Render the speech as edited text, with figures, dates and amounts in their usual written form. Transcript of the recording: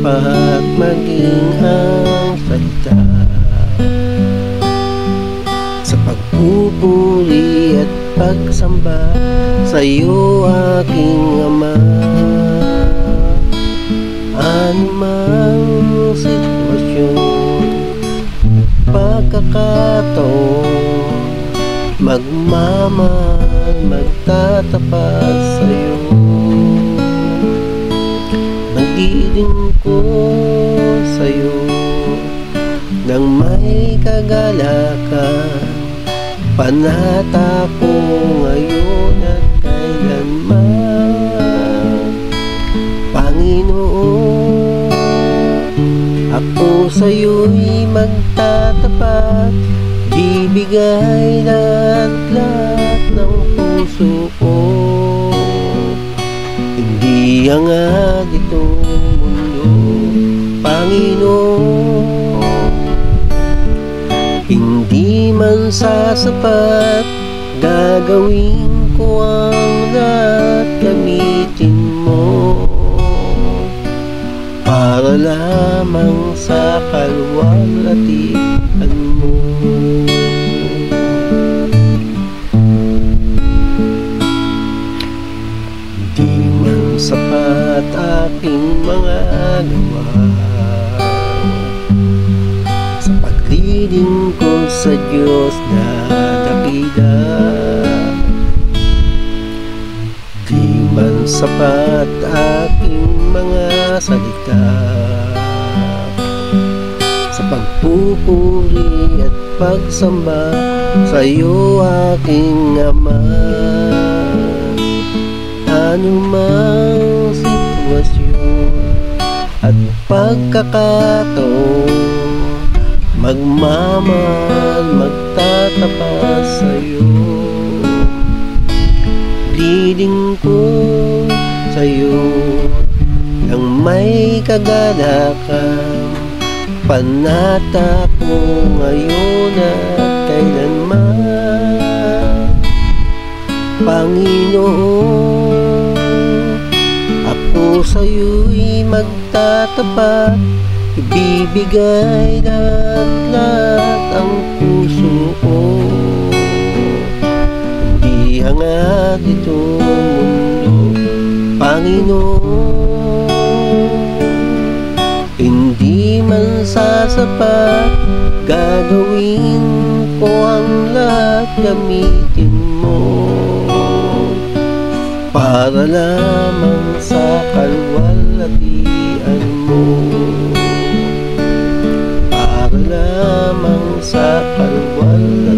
tapat maging ang salita. Sa pagpupuri at pagsamba sa'yo aking Ama, anumang sitwasyon, pagkakataon, magmamahal, magtatapat sa'yo. Magdiling ko sa'yo nang may kagalakan, panata ko ngayon at kailanman. Panginoon, ako sa'yo'y magtatapat, bibigay lahat ng puso ko. Hindi hangad itong mundo, Panginoon, hindi man sasapat, gagawin ko ang lahat, gamitin mo para lamang sa kalwalhatian mo. Di man sapat aking mga gawa, sa paglilingkod sa Diyos na dakila. Di man sapat aking mga salita, sa pagpupuri at pagsamba sa'yo aking Ama. Anumang sitwasyon at pagkakataon, magmamahal, magtatapat sa'yo. Liling ko sa'yo nang may kagalakan, panata ko ngayon at kailanman. Panginoon, ako sa'yo'y magtatapat, ibibigay lahat ang puso ko. Hindi hangad itong mundo, Panginoon, hindi man sasapat, gagawin ko ang lahat, gamitin mo para lamang sa kalwalhatian mo, para lamang sa kalwalhatian